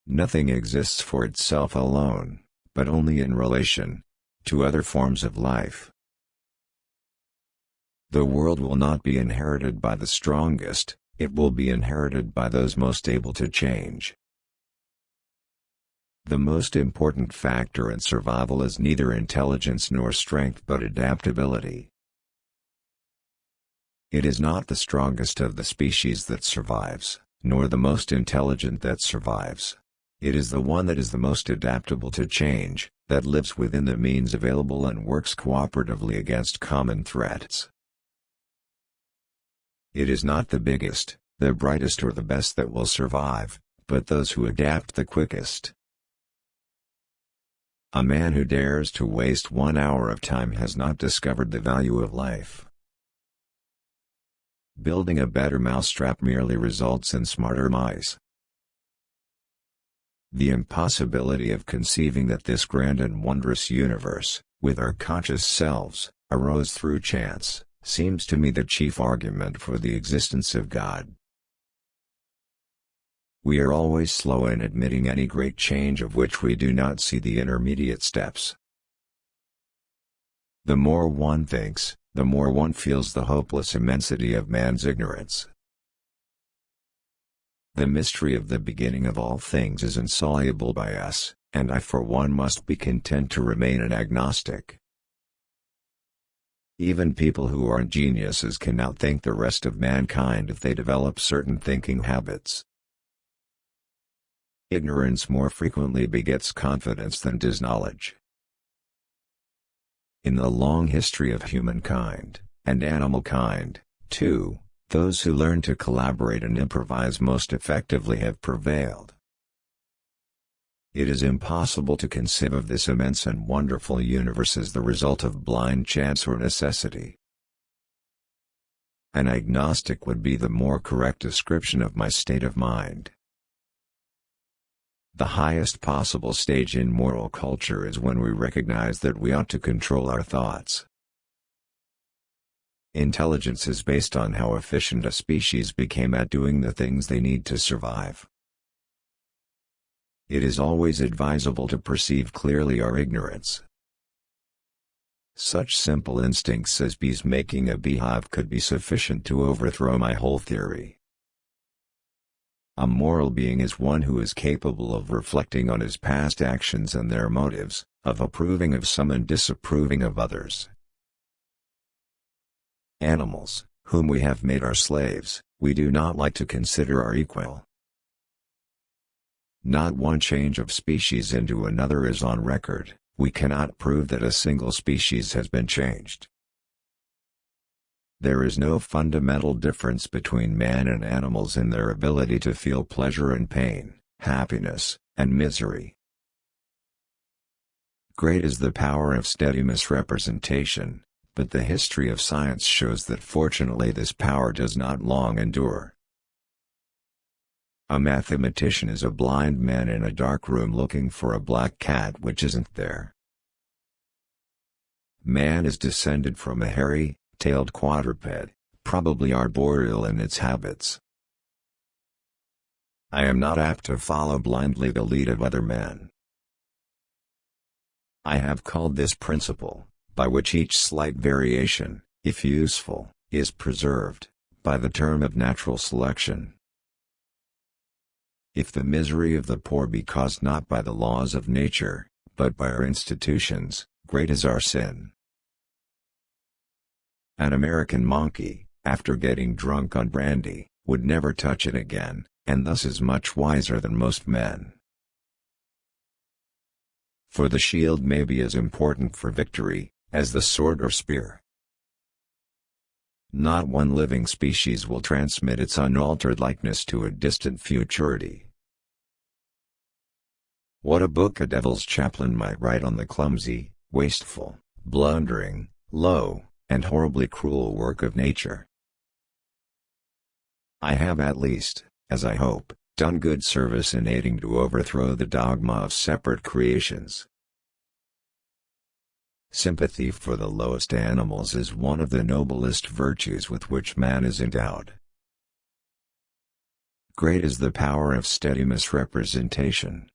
Nothing exists for itself alone, but only in relation to other forms of life. The world will not be inherited by the strongest, it will be inherited by those most able to change. The most important factor in survival is neither intelligence nor strength but adaptability. It is not the strongest of the species that survives, nor the most intelligent that survives. It is the one that is the most adaptable to change, that lives within the means available and works cooperatively against common threats. It is not the biggest, the brightest or the best that will survive, but those who adapt the quickest. A man who dares to waste 1 hour of time has not discovered the value of life. Building a better mousetrap merely results in smarter mice. The impossibility of conceiving that this grand and wondrous universe, with our conscious selves, arose through chance, seems to me the chief argument for the existence of God. We are always slow in admitting any great change of which we do not see the intermediate steps. The more one thinks, the more one feels the hopeless immensity of man's ignorance. The mystery of the beginning of all things is insoluble by us, and I for one must be content to remain an agnostic. Even people who are geniuses can outthink the rest of mankind if they develop certain thinking habits. Ignorance more frequently begets confidence than does knowledge. In the long history of humankind, and animal kind, too, those who learn to collaborate and improvise most effectively have prevailed. It is impossible to conceive of this immense and wonderful universe as the result of blind chance or necessity. An agnostic would be the more correct description of my state of mind. The highest possible stage in moral culture is when we recognize that we ought to control our thoughts. Intelligence is based on how efficient a species became at doing the things they need to survive. It is always advisable to perceive clearly our ignorance. Such simple instincts as bees making a beehive could be sufficient to overthrow my whole theory. A moral being is one who is capable of reflecting on his past actions and their motives, of approving of some and disapproving of others. Animals, whom we have made our slaves, we do not like to consider our equal. Not one change of species into another is on record, we cannot prove that a single species has been changed. There is no fundamental difference between man and animals in their ability to feel pleasure and pain, happiness, and misery. Great is the power of steady misrepresentation, but the history of science shows that fortunately this power does not long endure. A mathematician is a blind man in a dark room looking for a black cat which isn't there. Man is descended from a hairy-tailed quadruped, probably arboreal in its habits. I am not apt to follow blindly the lead of other men. I have called this principle, by which each slight variation, if useful, is preserved, by the term of natural selection. If the misery of the poor be caused not by the laws of nature, but by our institutions, great is our sin. An American monkey, after getting drunk on brandy, would never touch it again, and thus is much wiser than most men. For the shield may be as important for victory, as the sword or spear. Not one living species will transmit its unaltered likeness to a distant futurity. What a book a devil's chaplain might write on the clumsy, wasteful, blundering, low, and horribly cruel work of nature. I have at least, as I hope, done good service in aiding to overthrow the dogma of separate creations. Sympathy for the lowest animals is one of the noblest virtues with which man is endowed. Great is the power of steady misrepresentation.